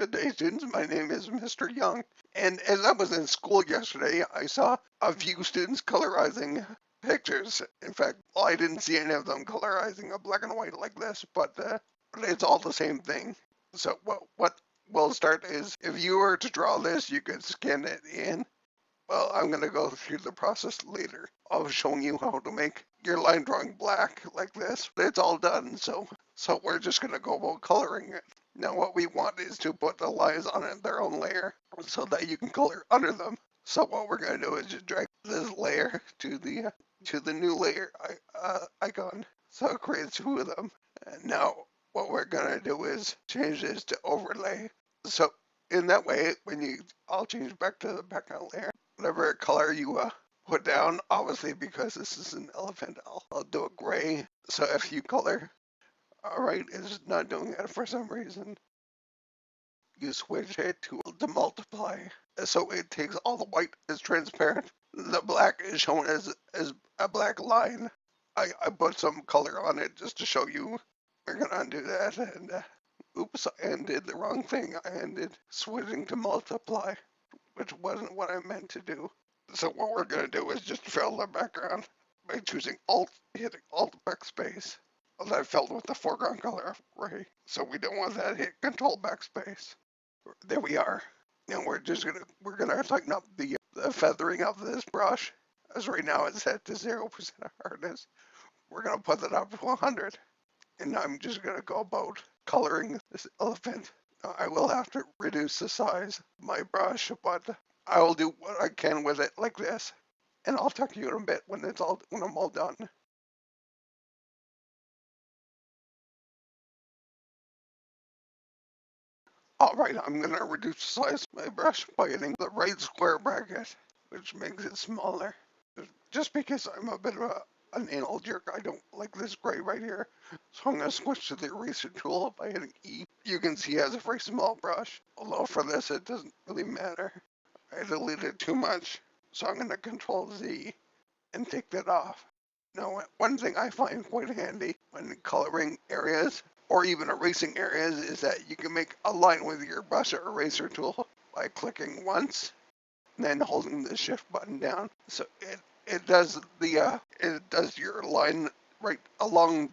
Good day, students. My name is Mr. Young, and as I was in school yesterday, I saw a few students colorizing pictures. In fact, well, I didn't see any of them colorizing a black and white like this, but it's all the same thing. So what we'll start is, if you were to draw this, you could scan it in. Well, I'm going to go through the process later of showing you how to make your line drawing black like this. It's all done, so we're just going to go about coloring it. Now what we want is to put the lines on their own layer so that you can color under them. So what we're going to do is just drag this layer to the new layer icon. So it creates two of them. And now what we're going to do is change this to overlay. So in that way, I'll change back to the background layer. Whatever color you put down, obviously because this is an elephant, I'll do a gray. So if you color, all right, it's not doing it for some reason. You switch it to multiply. So it takes all the white is transparent. The black is shown as a black line. I put some color on it just to show you. We're gonna undo that and oops, I ended the wrong thing. I ended switching to multiply, which wasn't what I meant to do. So what we're gonna do is just fill the background by choosing hitting Alt backspace. Well, I filled with the foreground color of gray. So we don't want that, hit Control backspace. There we are. Now we're gonna tighten up the feathering of this brush, as right now it's set to 0% hardness. We're gonna put that up to 100, and I'm just gonna go about coloring this elephant. I will have to reduce the size of my brush, but I will do what I can with it like this, and I'll talk to you in a bit when I'm all done. Alright, I'm going to reduce the size of my brush by hitting the right square bracket, which makes it smaller. Just because I'm a bit of an anal jerk, I don't like this gray right here. So I'm going to switch to the eraser tool by hitting E. You can see it has a very small brush, although for this it doesn't really matter. I deleted too much, so I'm going to Control Z and take that off. Now, one thing I find quite handy when coloring areas or even erasing areas is that you can make a line with your brush or eraser tool by clicking once and then holding the shift button down. So it does your line right along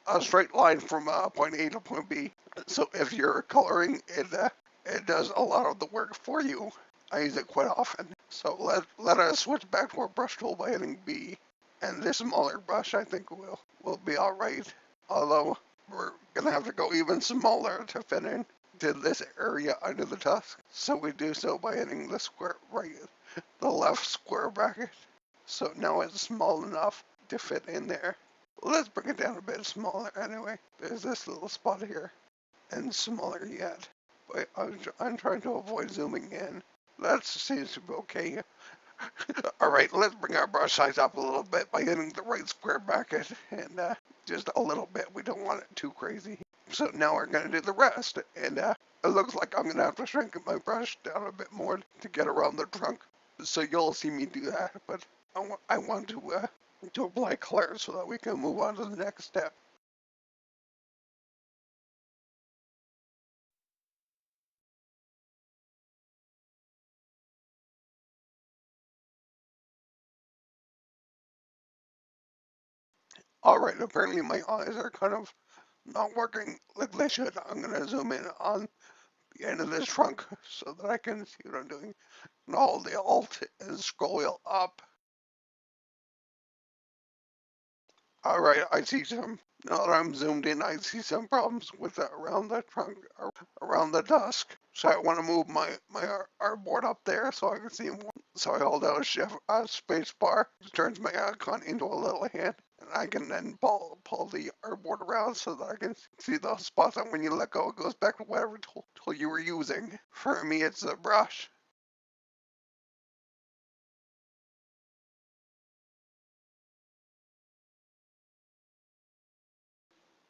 a straight line from point A to point B. So if you're coloring, it does a lot of the work for you. I use it quite often. So let us switch back to our brush tool by hitting B. And this smaller brush I think will be alright. Although we're gonna have to go even smaller to fit in to this area under the tusk. So we do so by hitting the left square bracket. So now it's small enough to fit in there. Let's bring it down a bit smaller anyway. There's this little spot here, and smaller yet. But I'm trying to avoid zooming in. That seems to be okay. Alright, let's bring our brush size up a little bit by hitting the right square bracket, and just a little bit. We don't want it too crazy. So now we're going to do the rest, and it looks like I'm going to have to shrink my brush down a bit more to get around the trunk. So you'll see me do that, but I want to apply color so that we can move on to the next step. Alright, apparently my eyes are kind of not working like they should. I'm going to zoom in on the end of this trunk so that I can see what I'm doing. And hold the Alt and scroll wheel up. Alright, I see now that I'm zoomed in, I see some problems with around the trunk, around the dusk. So I want to move my artboard up there so I can see more. So I hold out a space bar, which turns my icon into a little hand. And I can then pull the artboard around so that I can see those spots. And when you let go, it goes back to whatever tool you were using. For me, it's a brush.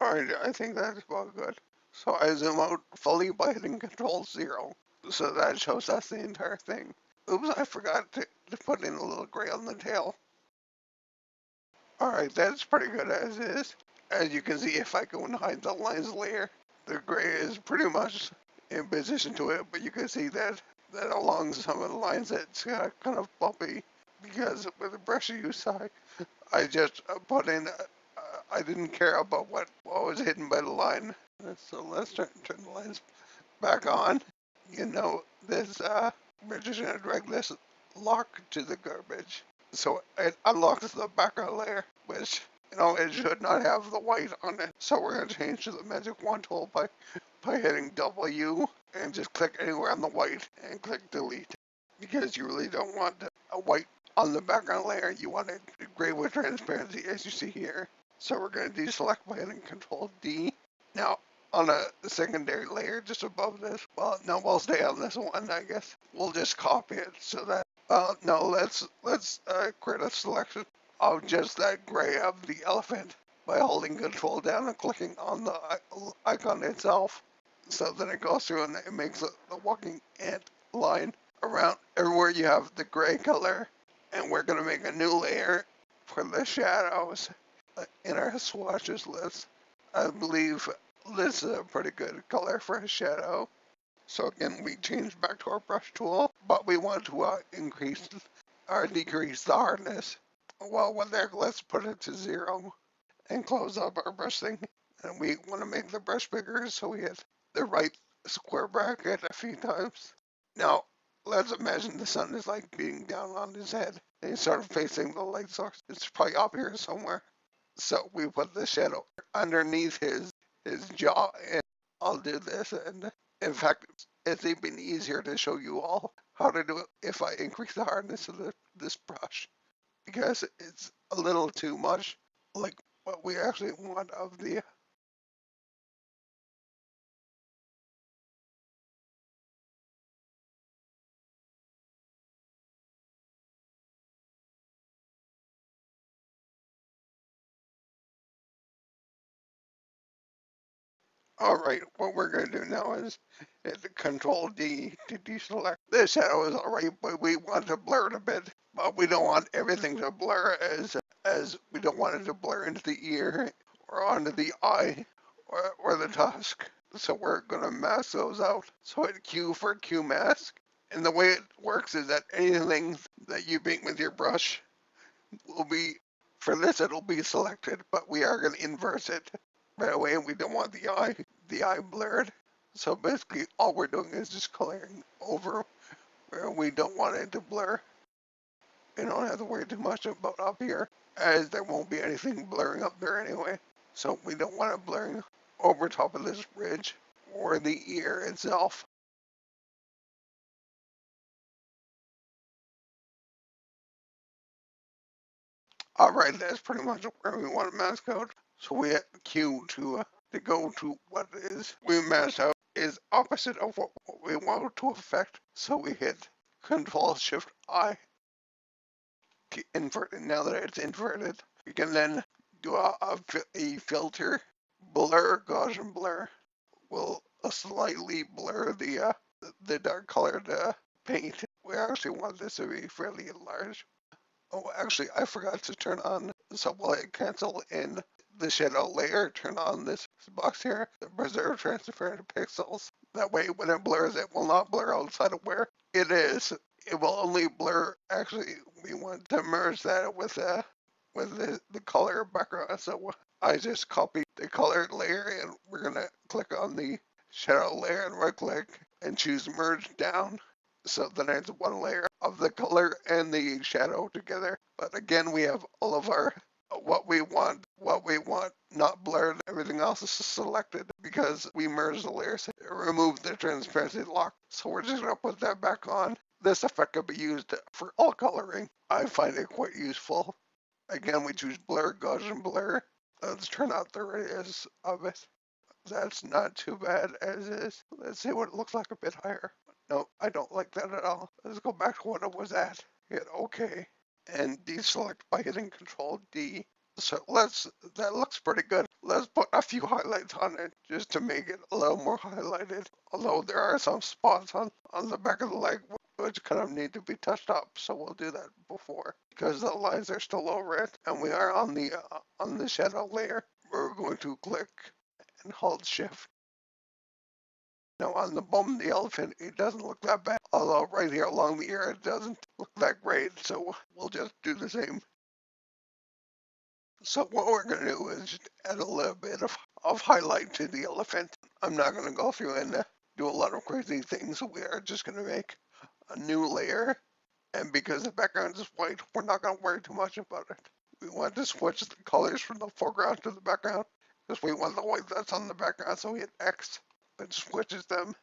Alright, I think that's about good. So I zoom out fully by hitting Control 0. So that shows us the entire thing. Oops, I forgot to put in a little gray on the tail. Alright, that's pretty good as is. As you can see, if I go and hide the lines layer, the gray is pretty much in position to it, but you can see that along some of the lines it's kind of bumpy because with the brush you use, I just put in. I didn't care about what was hidden by the line. So let's turn the lines back on. You know, this we're just gonna drag this lock to the garbage. So it unlocks the background layer, which it should not have the white on it. So we're gonna change to the magic wand tool by hitting W and just click anywhere on the white and click delete because you really don't want a white on the background layer. You want it gray with transparency as you see here. So we're going to deselect by hitting Control D. Now on a secondary layer just above this, well no, we'll stay on this one I guess. We'll just copy it so that, no, let's create a selection of just that gray of the elephant by holding Control down and clicking on the icon itself. So then it goes through and it makes the walking ant line around everywhere you have the gray color. And we're going to make a new layer for the shadows in our swatches list. I believe this is a pretty good color for a shadow. So again, we change back to our brush tool, but we want to increase or decrease the hardness. Well, with that, let's put it to 0 and close up our brush thing. And we want to make the brush bigger, so we hit the right square bracket a few times. Now, let's imagine the sun is like beating down on his head and he's sort of facing the light source. It's probably up here somewhere. So we put the shadow underneath his jaw, and I'll do this. And in fact, it's even easier to show you all how to do it if I increase the hardness of this brush because it's a little too much like what we actually want of the. All right, what we're going to do now is hit Control D to deselect. This shadow is all right, but we want to blur it a bit. But we don't want everything to blur as we don't want it to blur into the ear or onto the eye or the tusk. So we're going to mask those out. So hit Q for Q mask. And the way it works is that anything that you paint with your brush will be, for this it'll be selected, but we are going to inverse it right away, and we don't want the eye blurred. So basically all we're doing is just coloring over where we don't want it to blur. You don't have to worry too much about up here, as there won't be anything blurring up there anyway. So we don't want it blurring over top of this ridge or the ear itself. Alright, that's pretty much where we want to mask out. So we hit Q to go to what is we masked out is opposite of what we want to affect. So we hit Control Shift I to invert it. Now that it's inverted, we can then do a filter, blur, Gaussian blur. We'll slightly blur the dark colored paint. We actually want this to be fairly large. Oh, actually, I forgot to turn on, so while I cancel in the shadow layer, turn on this box here, the preserve transparent pixels. That way, when it blurs, it will not blur outside of where it is. It will only blur, actually, we want to merge that with the color background. So I just copied the colored layer, and we're going to click on the shadow layer and right click and choose merge down. So then it's one layer of the color and the shadow together. But again, we have all of our what we want not blurred. Everything else is selected because we merged the layers and removed the transparency lock. So we're just gonna put that back on. This effect could be used for all coloring. I find it quite useful. Again, we choose blur, Gaussian blur. Let's turn out the radius of it. That's not too bad as is. Let's see what it looks like a bit higher. No, I don't like that at all. Let's go back to what it was at. Hit OK and deselect by hitting Control D. So that looks pretty good. Let's put a few highlights on it just to make it a little more highlighted. Although there are some spots on the back of the leg which kind of need to be touched up, so we'll do that before because the lines are still over it, and we are on the shadow layer. We're going to click and hold Shift Now on the bum, the elephant, it doesn't look that bad. Although right here along the ear, it doesn't look that great. So we'll just do the same. So what we're going to do is just add a little bit of highlight to the elephant. I'm not going to go through and do a lot of crazy things. We are just going to make a new layer. And because the background is white, we're not going to worry too much about it. We want to switch the colors from the foreground to the background because we want the white that's on the background. So we hit X. It switches them.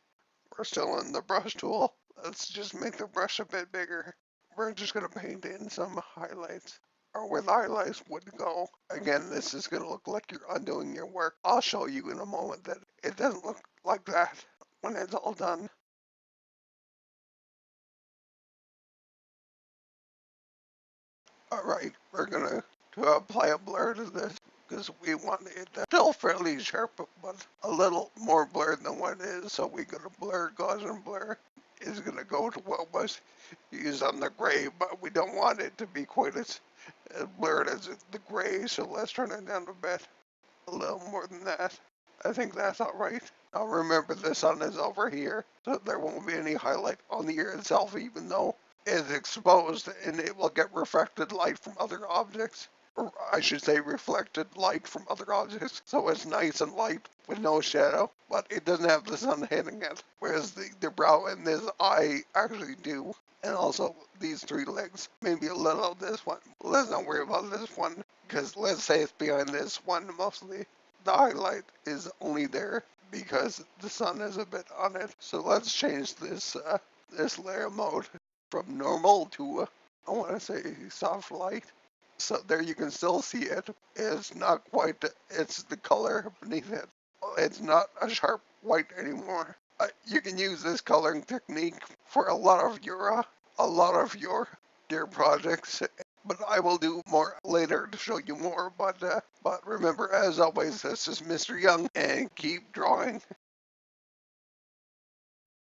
We're still in the brush tool. Let's just make the brush a bit bigger. We're just going to paint in some highlights, or where the highlights would go. Again, this is going to look like you're undoing your work. I'll show you in a moment that it doesn't look like that when it's all done. Alright, we're going to apply a blur to this because we want it still fairly sharp, but a little more blurred than what it is. So we got a blur, Gaussian blur is going to go to what was used on the gray, but we don't want it to be quite as blurred as the gray, so let's turn it down a bit, a little more than that. I think that's alright. Now remember the sun is over here, so there won't be any highlight on the ear itself, even though it's exposed and it will get reflected light from other objects. Or I should say reflected light from other objects, so it's nice and light with no shadow, but it doesn't have the sun hitting it, whereas the brow and this eye actually do. And also these three legs, maybe a little of this one. Let's not worry about this one, because let's say it's behind this one mostly. The highlight is only there because the sun is a bit on it. So let's change this layer mode from normal to, I want to say soft light. So there you can still see it. It's not quite, it's the color beneath it. It's not a sharp white anymore. You can use this coloring technique for a lot of your projects, but I will do more later to show you more. But remember, as always, this is Mr. Young, and keep drawing.